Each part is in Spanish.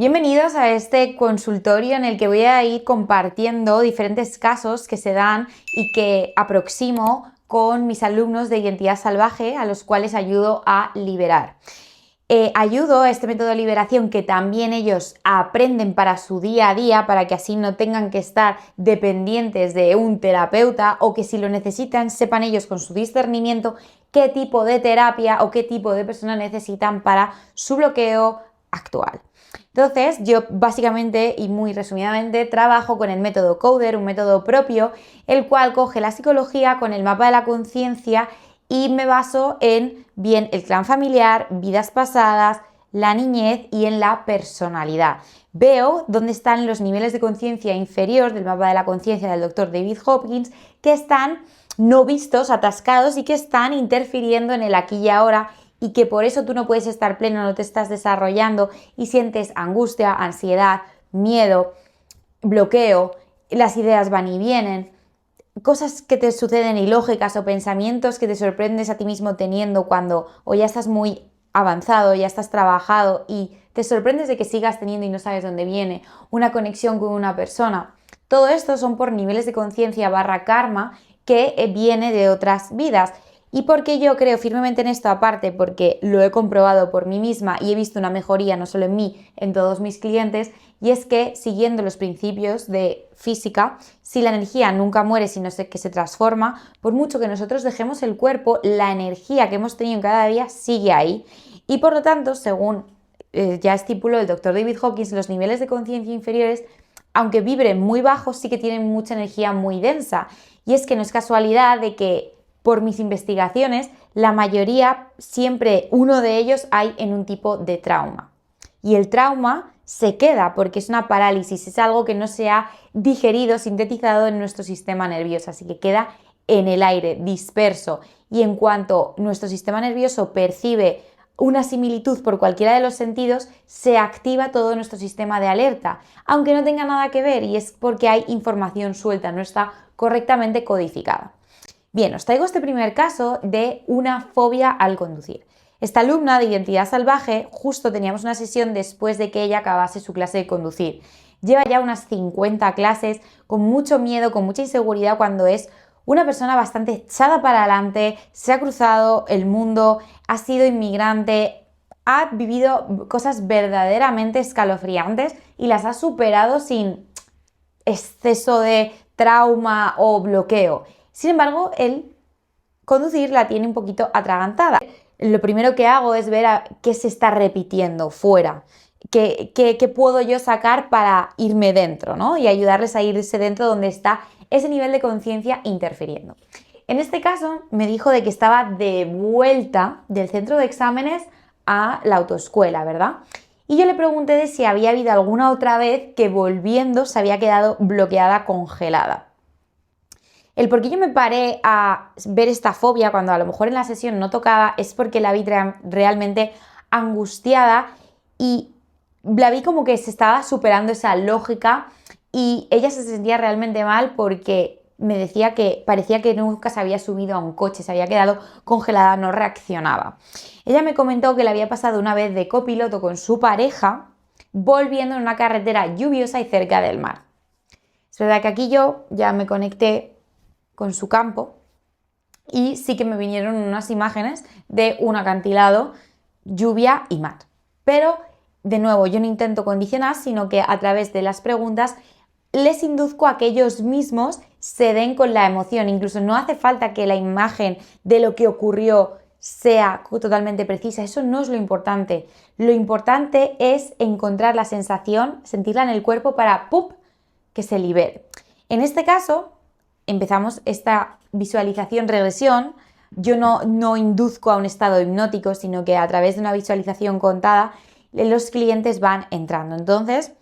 Bienvenidos a este consultorio en el que voy a ir compartiendo diferentes casos que se dan y que aproximo con mis alumnos de identidad salvaje a los cuales ayudo a liberar. Ayudo a este método de liberación que también ellos aprenden para su día a día, para que así no tengan que estar dependientes de un terapeuta o que si lo necesitan sepan ellos con su discernimiento qué tipo de terapia o qué tipo de persona necesitan para su bloqueo actual. Entonces, yo básicamente y muy resumidamente trabajo con el método Coder, un método propio, el cual coge la psicología con el mapa de la conciencia y me baso en bien el clan familiar, vidas pasadas, la niñez y en la personalidad. Veo dónde están los niveles de conciencia inferior del mapa de la conciencia del Dr. David Hopkins que están no vistos, atascados y que están interfiriendo en el aquí y ahora y que por eso tú no puedes estar pleno, no te estás desarrollando y sientes angustia, ansiedad, miedo, bloqueo, las ideas van y vienen. Cosas que te suceden ilógicas o pensamientos que te sorprendes a ti mismo teniendo cuando o ya estás muy avanzado, ya estás trabajado y te sorprendes de que sigas teniendo y no sabes dónde viene, una conexión con una persona. Todo esto son por niveles de conciencia / karma que viene de otras vidas. ¿Y por qué yo creo firmemente en esto? Aparte, porque lo he comprobado por mí misma y he visto una mejoría no solo en mí, en todos mis clientes, y es que siguiendo los principios de física, si la energía nunca muere, sino que se transforma, por mucho que nosotros dejemos el cuerpo, la energía que hemos tenido en cada día sigue ahí. Y por lo tanto, según ya estipuló el Dr. David Hawkins, los niveles de conciencia inferiores, aunque vibren muy bajos, sí que tienen mucha energía muy densa. Y es que no es casualidad de que por mis investigaciones, la mayoría, siempre uno de ellos hay en un tipo de trauma. Y el trauma se queda porque es una parálisis, es algo que no se ha digerido, sintetizado en nuestro sistema nervioso, así que queda en el aire, disperso. Y en cuanto nuestro sistema nervioso percibe una similitud por cualquiera de los sentidos, se activa todo nuestro sistema de alerta, aunque no tenga nada que ver, y es porque hay información suelta, no está correctamente codificada. Bien, os traigo este primer caso de una fobia al conducir. Esta alumna de identidad salvaje, justo teníamos una sesión después de que ella acabase su clase de conducir. Lleva ya unas 50 clases, con mucho miedo, con mucha inseguridad, cuando es una persona bastante echada para adelante, se ha cruzado el mundo, ha sido inmigrante, ha vivido cosas verdaderamente escalofriantes y las ha superado sin exceso de trauma o bloqueo. Sin embargo, el conducir la tiene un poquito atragantada. Lo primero que hago es ver qué se está repitiendo fuera, qué puedo yo sacar para irme dentro, ¿no? Y ayudarles a irse dentro donde está ese nivel de conciencia interfiriendo. En este caso me dijo de que estaba de vuelta del centro de exámenes a la autoescuela, ¿verdad? Y yo le pregunté de si había habido alguna otra vez que volviendo se había quedado bloqueada, congelada. El por qué yo me paré a ver esta fobia cuando a lo mejor en la sesión no tocaba es porque la vi realmente angustiada y la vi como que se estaba superando esa lógica y ella se sentía realmente mal porque me decía que parecía que nunca se había subido a un coche, se había quedado congelada, no reaccionaba. Ella me comentó que le había pasado una vez de copiloto con su pareja volviendo en una carretera lluviosa y cerca del mar. Es verdad que aquí yo ya me conecté con su campo y sí que me vinieron unas imágenes de un acantilado, lluvia y mar. Pero, de nuevo, yo no intento condicionar, sino que a través de las preguntas les induzco a que ellos mismos se den con la emoción. Incluso no hace falta que la imagen de lo que ocurrió sea totalmente precisa, eso no es lo importante. Lo importante es encontrar la sensación, sentirla en el cuerpo para ¡pum!, que se libere. En este caso, empezamos esta visualización regresión. Yo no induzco a un estado hipnótico, sino que a través de una visualización contada los clientes van entrando. Entonces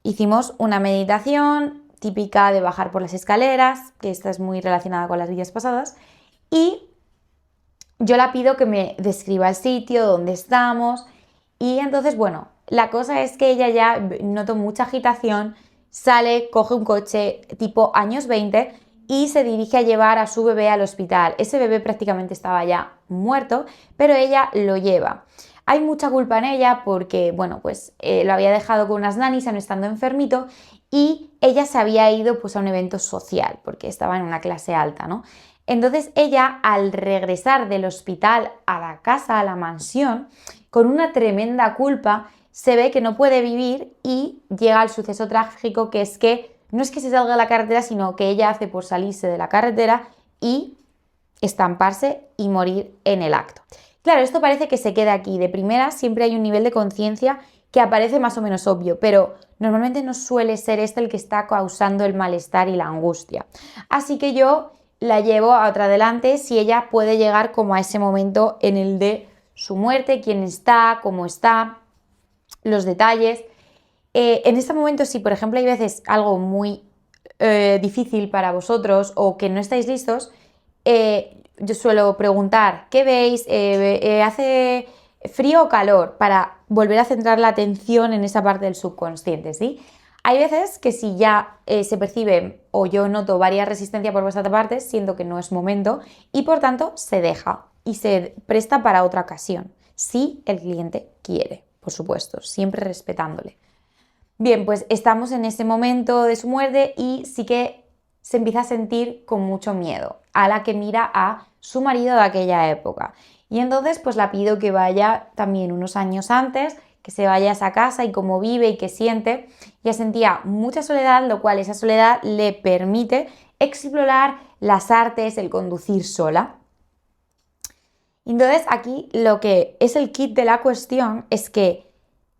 hicimos una meditación típica de bajar por las escaleras, que esta es muy relacionada con las vidas pasadas, y yo la pido que me describa el sitio, dónde estamos, y entonces, bueno, la cosa es que ella ya notó mucha agitación, sale, coge un coche tipo años 20 y se dirige a llevar a su bebé al hospital. Ese bebé prácticamente estaba ya muerto, pero ella lo lleva. Hay mucha culpa en ella porque, bueno, pues lo había dejado con unas nanis aún estando enfermito y ella se había ido pues a un evento social porque estaba en una clase alta, ¿no? Entonces ella, al regresar del hospital a la casa, a la mansión, con una tremenda culpa, se ve que no puede vivir y llega al suceso trágico, que es que no es que se salga de la carretera, sino que ella hace por salirse de la carretera y estamparse y morir en el acto. Claro, esto parece que se queda aquí. De primera siempre hay un nivel de conciencia que aparece más o menos obvio, pero normalmente no suele ser este el que está causando el malestar y la angustia. Así que yo la llevo a otra adelante si ella puede llegar como a ese momento en el de su muerte, quién está, cómo está, los detalles. En este momento, si por ejemplo hay veces algo muy difícil para vosotros o que no estáis listos, yo suelo preguntar, ¿qué veis? ¿Hace frío o calor? Para volver a centrar la atención en esa parte del subconsciente, ¿sí? Hay veces que si ya se percibe o yo noto varias resistencias por vuestra parte, siento que no es momento y por tanto se deja y se presta para otra ocasión, si el cliente quiere, por supuesto, siempre respetándole. Bien, pues estamos en ese momento de su muerte y sí que se empieza a sentir con mucho miedo a la que mira a su marido de aquella época. Y entonces pues la pido que vaya también unos años antes, que se vaya a esa casa y cómo vive y qué siente. Ya sentía mucha soledad, lo cual esa soledad le permite explorar las artes, el conducir sola. Entonces aquí lo que es el kit de la cuestión es que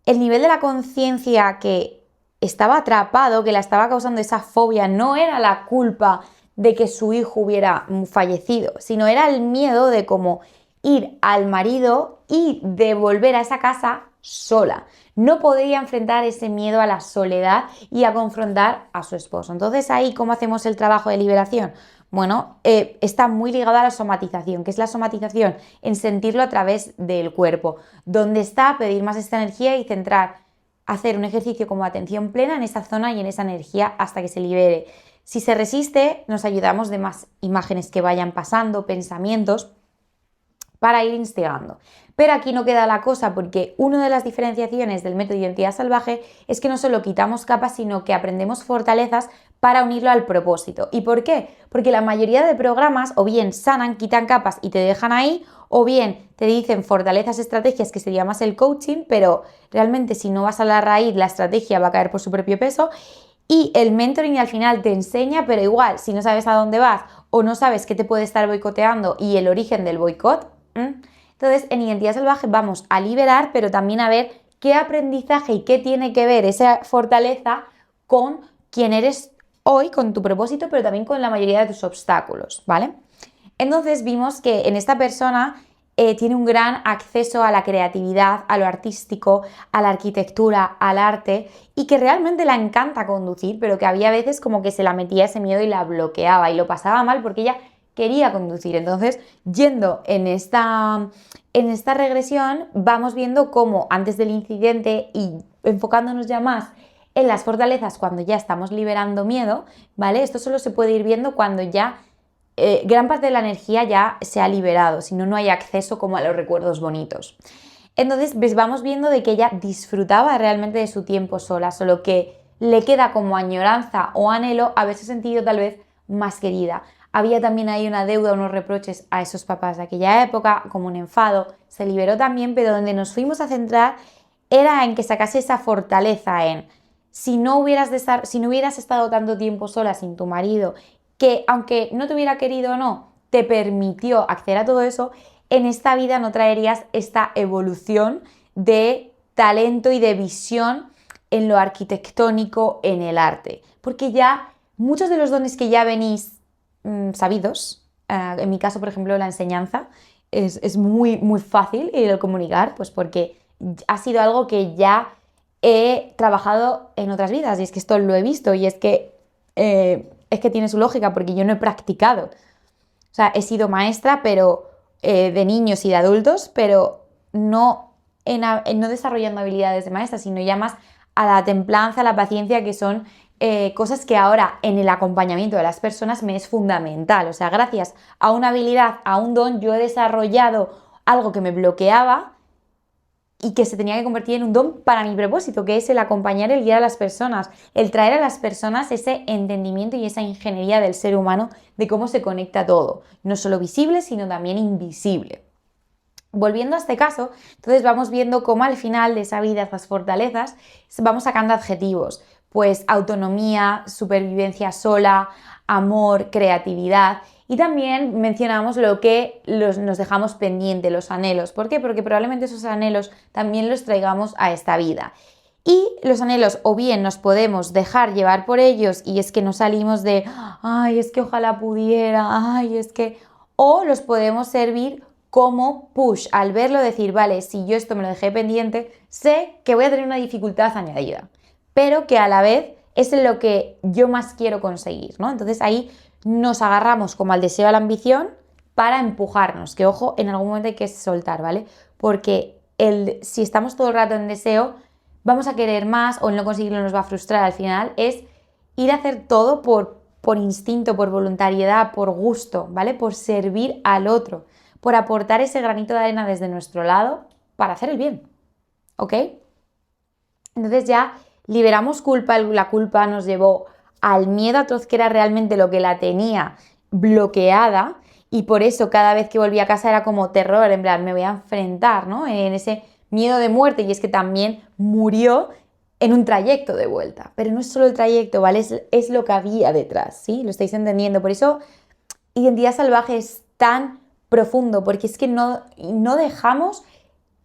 el nivel de la conciencia que estaba atrapado, que la estaba causando esa fobia, no era la culpa de que su hijo hubiera fallecido, sino era el miedo de cómo ir al marido y de volver a esa casa sola. No podía enfrentar ese miedo a la soledad y a confrontar a su esposo. Entonces ahí, ¿cómo hacemos el trabajo de liberación? Bueno, está muy ligado a la somatización. ¿Qué es la somatización? En sentirlo a través del cuerpo. ¿Dónde está? Pedir más esta energía y centrar, hacer un ejercicio como atención plena en esa zona y en esa energía hasta que se libere. Si se resiste, nos ayudamos de más imágenes que vayan pasando, pensamientos, para ir instigando. Pero aquí no queda la cosa, porque una de las diferenciaciones del método de identidad salvaje es que no solo quitamos capas, sino que aprendemos fortalezas para unirlo al propósito. ¿Y por qué? Porque la mayoría de programas o bien sanan, quitan capas y te dejan ahí, o bien te dicen fortalezas, estrategias, que sería más el coaching, pero realmente si no vas a la raíz, la estrategia va a caer por su propio peso. Y el mentoring al final te enseña, pero igual, si no sabes a dónde vas o no sabes qué te puede estar boicoteando y el origen del boicot, entonces en Identidad Salvaje vamos a liberar, pero también a ver qué aprendizaje y qué tiene que ver esa fortaleza con quién eres hoy, con tu propósito, pero también con la mayoría de tus obstáculos, ¿vale? Entonces vimos que en esta persona tiene un gran acceso a la creatividad, a lo artístico, a la arquitectura, al arte, y que realmente la encanta conducir, pero que había veces como que se la metía ese miedo y la bloqueaba y lo pasaba mal porque ella quería conducir. Entonces, yendo en esta regresión, vamos viendo cómo antes del incidente y enfocándonos ya más en las fortalezas cuando ya estamos liberando miedo, ¿vale? Esto solo se puede ir viendo cuando ya gran parte de la energía ya se ha liberado, si no, no hay acceso como a los recuerdos bonitos. Entonces, vamos viendo de que ella disfrutaba realmente de su tiempo sola, solo que le queda como añoranza o anhelo haberse sentido tal vez más querida. Había también ahí una deuda, unos reproches a esos papás de aquella época, como un enfado, se liberó también, pero donde nos fuimos a centrar era en que sacase esa fortaleza en si no hubieras estado tanto tiempo sola sin tu marido, que aunque no te hubiera querido o no, te permitió acceder a todo eso, en esta vida no traerías esta evolución de talento y de visión en lo arquitectónico, en el arte. Porque ya muchos de los dones que ya venís sabidos, en mi caso, por ejemplo, la enseñanza, es muy, muy fácil el comunicar, pues porque ha sido algo que ya he trabajado en otras vidas y es que esto lo he visto y es que tiene su lógica porque yo no he practicado. O sea, he sido maestra pero de niños y de adultos, pero no desarrollando habilidades de maestra, sino ya más a la templanza, a la paciencia, que son cosas que ahora en el acompañamiento de las personas me es fundamental. O sea, gracias a una habilidad, a un don, yo he desarrollado algo que me bloqueaba y que se tenía que convertir en un don para mi propósito, que es el acompañar, el guiar a las personas, el traer a las personas ese entendimiento y esa ingeniería del ser humano de cómo se conecta todo, no solo visible, sino también invisible. Volviendo a este caso, entonces vamos viendo cómo al final de esa vida, esas fortalezas, vamos sacando adjetivos, pues autonomía, supervivencia sola, amor, creatividad, y también mencionamos lo que nos dejamos pendiente, los anhelos. ¿Por qué? Porque probablemente esos anhelos también los traigamos a esta vida. Y los anhelos o bien nos podemos dejar llevar por ellos y es que nos salimos de, ay, es que ojalá pudiera, ay, es que... O los podemos servir como push, al verlo decir, vale, si yo esto me lo dejé pendiente, sé que voy a tener una dificultad añadida, pero que a la vez es lo que yo más quiero conseguir, ¿no? Entonces ahí nos agarramos como al deseo, a la ambición para empujarnos, que ojo, en algún momento hay que soltar, ¿vale? Porque si estamos todo el rato en deseo, vamos a querer más o el no conseguirlo nos va a frustrar. Al final es ir a hacer todo por instinto, por voluntariedad, por gusto, ¿vale? Por servir al otro, por aportar ese granito de arena desde nuestro lado para hacer el bien, ¿ok? Entonces ya liberamos culpa, la culpa nos llevó al miedo atroz que era realmente lo que la tenía bloqueada y por eso cada vez que volvía a casa era como terror, en plan, me voy a enfrentar, ¿no? En ese miedo de muerte y es que también murió en un trayecto de vuelta, pero no es solo el trayecto, ¿vale? Es lo que había detrás, ¿sí? Lo estáis entendiendo, por eso Identidad Salvaje es tan profundo, porque es que no dejamos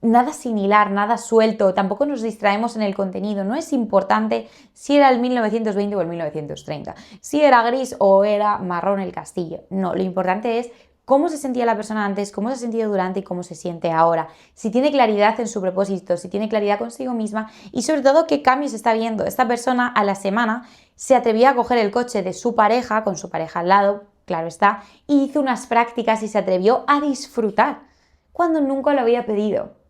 nada sin hilar, nada suelto, tampoco nos distraemos en el contenido, no es importante si era el 1920 o el 1930, si era gris o era marrón el castillo, no, lo importante es cómo se sentía la persona antes, cómo se ha sentido durante y cómo se siente ahora, si tiene claridad en su propósito, si tiene claridad consigo misma y sobre todo qué cambios está viendo. Esta persona a la semana se atrevía a coger el coche de su pareja, con su pareja al lado, claro está, y hizo unas prácticas y se atrevió a disfrutar cuando nunca lo había pedido.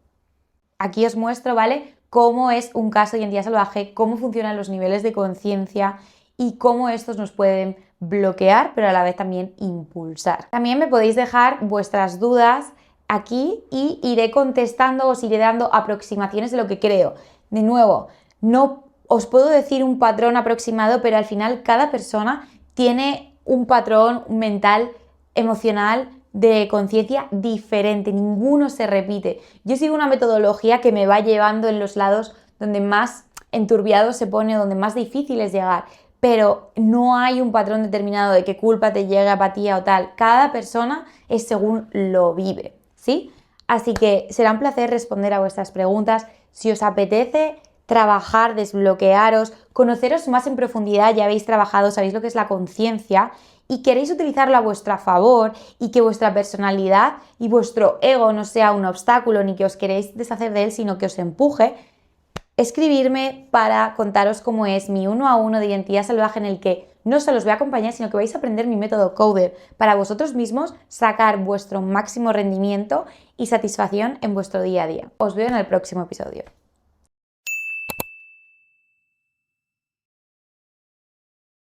Aquí os muestro, ¿vale?, cómo es un caso de identidad salvaje, cómo funcionan los niveles de conciencia y cómo estos nos pueden bloquear, pero a la vez también impulsar. También me podéis dejar vuestras dudas aquí y iré contestando, os iré dando aproximaciones de lo que creo. De nuevo, no os puedo decir un patrón aproximado, pero al final cada persona tiene un patrón mental, emocional, de conciencia diferente, ninguno se repite. Yo sigo una metodología que me va llevando en los lados donde más enturbiado se pone, donde más difícil es llegar, pero no hay un patrón determinado de qué culpa te llega, apatía o tal. Cada persona es según lo vive, ¿sí? Así que será un placer responder a vuestras preguntas. Si os apetece trabajar, desbloquearos, conoceros más en profundidad, ya habéis trabajado, sabéis lo que es la conciencia y queréis utilizarlo a vuestro favor y que vuestra personalidad y vuestro ego no sea un obstáculo ni que os queréis deshacer de él, sino que os empuje, escribirme para contaros cómo es mi 1 a 1 de identidad salvaje en el que no solo os voy a acompañar, sino que vais a aprender mi método Coder para vosotros mismos sacar vuestro máximo rendimiento y satisfacción en vuestro día a día. Os veo en el próximo episodio.